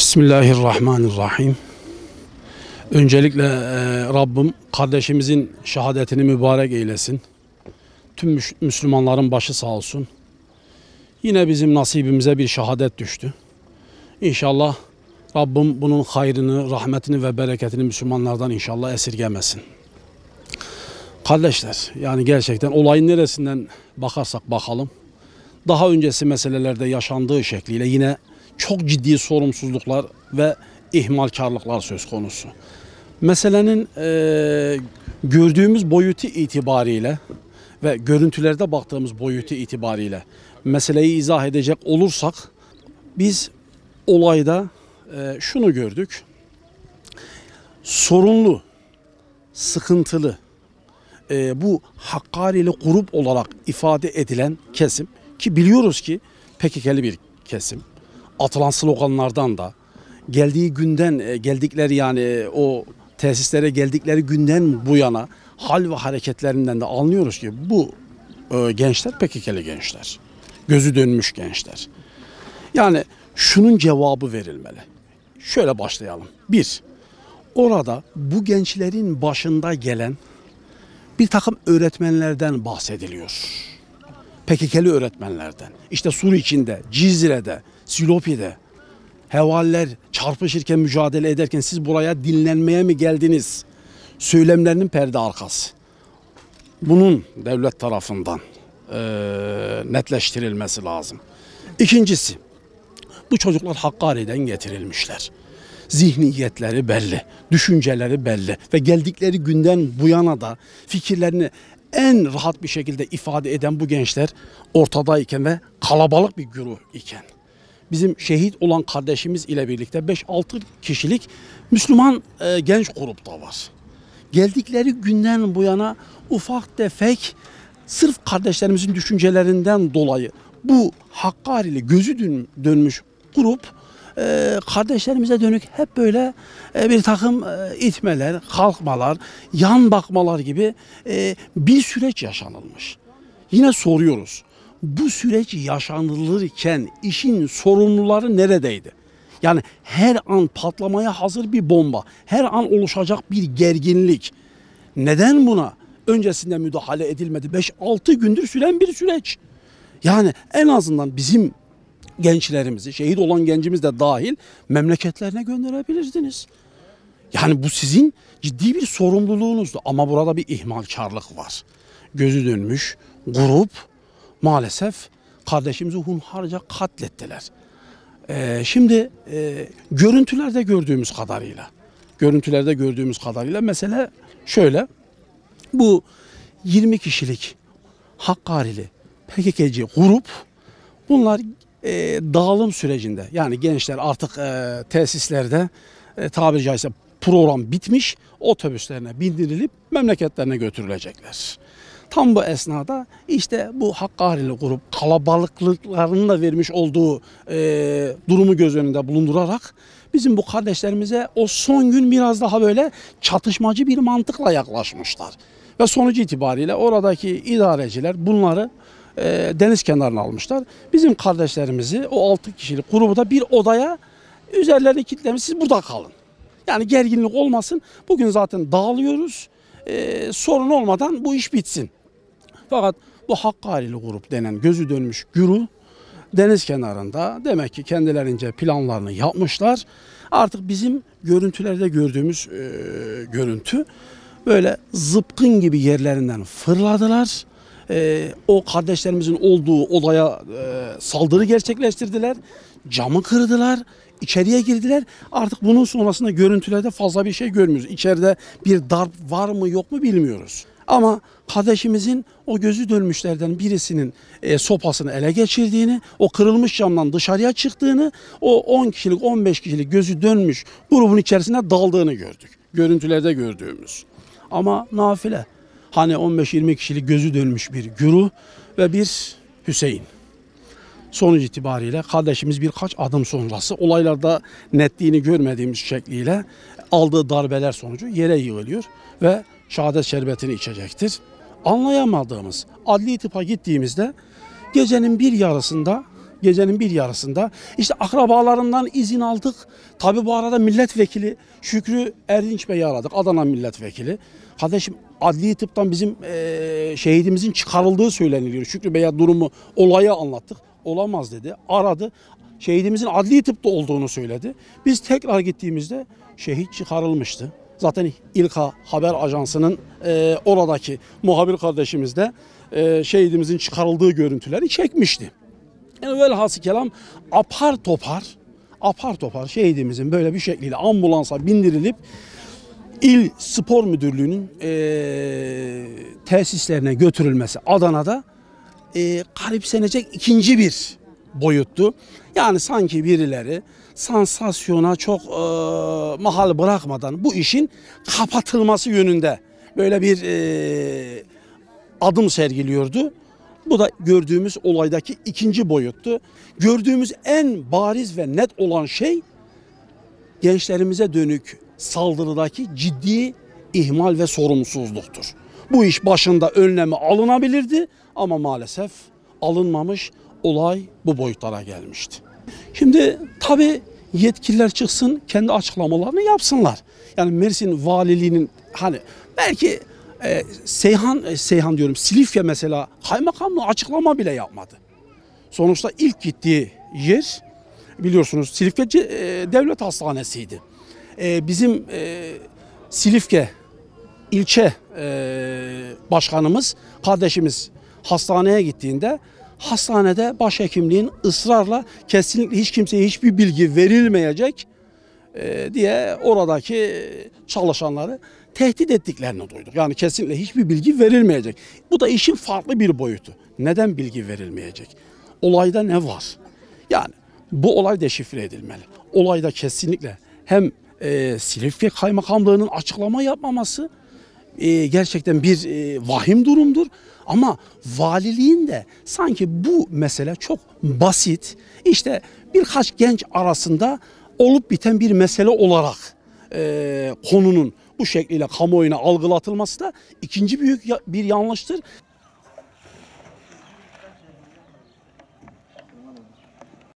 Bismillahirrahmanirrahim. Öncelikle Rabbim kardeşimizin şehadetini mübarek eylesin. Tüm Müslümanların başı sağ olsun. Yine bizim nasibimize bir şehadet düştü. İnşallah Rabbim bunun hayrını, rahmetini ve bereketini Müslümanlardan inşallah esirgemesin. Kardeşler, yani gerçekten olayın neresinden bakarsak bakalım, daha öncesi meselelerde yaşandığı şekliyle yine çok ciddi sorumsuzluklar ve ihmalkarlıklar söz konusu. Meselenin gördüğümüz boyutu itibariyle ve görüntülerde baktığımız boyutu itibariyle meseleyi izah edecek olursak, biz olayda şunu gördük. Sorunlu, sıkıntılı, bu Hakkari'li grup olarak ifade edilen kesim, ki biliyoruz ki PKK'li bir kesim, atılan sloganlardan da geldiği günden, geldikleri yani o tesislere geldikleri günden bu yana hal ve hareketlerinden de anlıyoruz ki bu gençler PKK'li gençler, gözü dönmüş gençler. Yani şunun cevabı verilmeli. Şöyle başlayalım. Bir, orada bu gençlerin başında gelen bir takım öğretmenlerden bahsediliyor. PKK'li öğretmenlerden. İşte Sur içinde, Cizre'de, Silopi'de hevaliler çarpışırken, mücadele ederken siz buraya dinlenmeye mi geldiniz? Söylemlerinin perde arkası. Bunun devlet tarafından netleştirilmesi lazım. İkincisi, bu çocuklar Hakkari'den getirilmişler. Zihniyetleri belli, düşünceleri belli ve geldikleri günden bu yana da fikirlerini en rahat bir şekilde ifade eden bu gençler ortadayken ve kalabalık bir güruh iken, bizim şehit olan kardeşimiz ile birlikte 5-6 kişilik Müslüman genç grup da var. Geldikleri günden bu yana ufak tefek sırf kardeşlerimizin düşüncelerinden dolayı bu Hakkari'li gözü dönmüş grup kardeşlerimize dönük hep böyle bir takım itmeler, kalkmalar, yan bakmalar gibi bir süreç yaşanılmış. Yine soruyoruz. Bu süreç yaşanılırken işin sorumluları neredeydi? Yani her an patlamaya hazır bir bomba, her an oluşacak bir gerginlik. Neden buna öncesinde müdahale edilmedi? 5-6 gündür süren bir süreç. Yani en azından bizim gençlerimizi, şehit olan gencimiz de dahil memleketlerine gönderebilirdiniz. Yani bu sizin ciddi bir sorumluluğunuzdu. Ama burada bir ihmalkarlık var. Gözü dönmüş grup maalesef kardeşimizi hunharca katlettiler. Şimdi görüntülerde gördüğümüz kadarıyla mesele şöyle. Bu 20 kişilik Hakkari'li PKK'ci grup, bunlar dağılım sürecinde, yani gençler artık tesislerde tabiri caizse program bitmiş, otobüslerine bindirilip memleketlerine götürülecekler. Tam bu esnada işte bu Hakkari'li grup kalabalıklarının da vermiş olduğu durumu göz önünde bulundurarak bizim bu kardeşlerimize o son gün biraz daha böyle çatışmacı bir mantıkla yaklaşmışlar. Ve sonucu itibariyle oradaki idareciler bunları deniz kenarına almışlar. Bizim kardeşlerimizi o 6 kişilik grubu da bir odaya üzerlerine kilitlemiş, siz burada kalın. Yani gerginlik olmasın. Bugün zaten dağılıyoruz. Sorun olmadan bu iş bitsin. Fakat bu Hakkari'li grup denen gözü dönmüş güruh deniz kenarında demek ki kendilerince planlarını yapmışlar. Artık bizim görüntülerde gördüğümüz görüntü, böyle zıpkın gibi yerlerinden fırladılar. O kardeşlerimizin olduğu odaya saldırı gerçekleştirdiler. Camı kırdılar. İçeriye girdiler. Artık bunun sonrasında görüntülerde fazla bir şey görmüyoruz. İçeride bir darp var mı yok mu bilmiyoruz. Ama kardeşimizin o gözü dönmüşlerden birisinin sopasını ele geçirdiğini, o kırılmış camdan dışarıya çıktığını, o 10 kişilik 15 kişilik gözü dönmüş grubun içerisine daldığını gördük. Görüntülerde gördüğümüz. Ama nafile. Hani 15-20 kişilik gözü dönmüş bir güruh ve bir Hüseyin. Sonuç itibariyle kardeşimiz birkaç adım sonrası olaylarda netliğini görmediğimiz şekliyle aldığı darbeler sonucu yere yığılıyor ve şehadet şerbetini içecektir. Anlayamadığımız adli tıpa gittiğimizde gecenin bir yarısında gecenin bir yarısında. İşte akrabalarından izin aldık. Tabi bu arada milletvekili Şükrü Erdinç Bey'i aradık. Adana milletvekili. Kardeşim adli tıptan bizim şehidimizin çıkarıldığı söyleniliyor. Şükrü Bey'e durumu, olayı anlattık. Olamaz dedi. Aradı. Şehidimizin adli tıpta olduğunu söyledi. Biz tekrar gittiğimizde şehit çıkarılmıştı. Zaten İlka Haber Ajansı'nın oradaki muhabir kardeşimiz de şehidimizin çıkarıldığı görüntüleri çekmişti. Yani velhasıl kelam apar topar şehidimizin böyle bir şekilde ambulansa bindirilip İl Spor Müdürlüğü'nün tesislerine götürülmesi Adana'da garipsenecek ikinci bir boyuttu. Yani sanki birileri sansasyona çok mahal bırakmadan bu işin kapatılması yönünde böyle bir adım sergiliyordu. Bu da gördüğümüz olaydaki ikinci boyuttu. Gördüğümüz en bariz ve net olan şey gençlerimize dönük saldırıdaki ciddi ihmal ve sorumsuzluktur. Bu iş başında önlemi alınabilirdi ama maalesef alınmamış, olay bu boyutlara gelmişti. Şimdi tabii yetkililer çıksın kendi açıklamalarını yapsınlar. Yani Mersin Valiliğinin hani belki Seyhan diyorum Silifke mesela kaymakamlığı açıklama bile yapmadı. Sonuçta ilk gittiği yer biliyorsunuz Silifke Devlet Hastanesi'ydi. Bizim Silifke ilçe başkanımız, kardeşimiz hastaneye gittiğinde hastanede başhekimliğin ısrarla kesinlikle hiç kimseye hiçbir bilgi verilmeyecek diye oradaki çalışanları tehdit ettiklerini duyduk. Yani kesinlikle hiçbir bilgi verilmeyecek. Bu da işin farklı bir boyutu. Neden bilgi verilmeyecek? Olayda ne var? Yani bu olay deşifre edilmeli. Olayda kesinlikle hem Silifke Kaymakamlığı'nın açıklama yapmaması gerçekten bir vahim durumdur. Ama valiliğin de sanki bu mesele çok basit, işte birkaç genç arasında olup biten bir mesele olarak konunun bu şekliyle kamuoyuna algılatılması da ikinci büyük bir yanlıştır.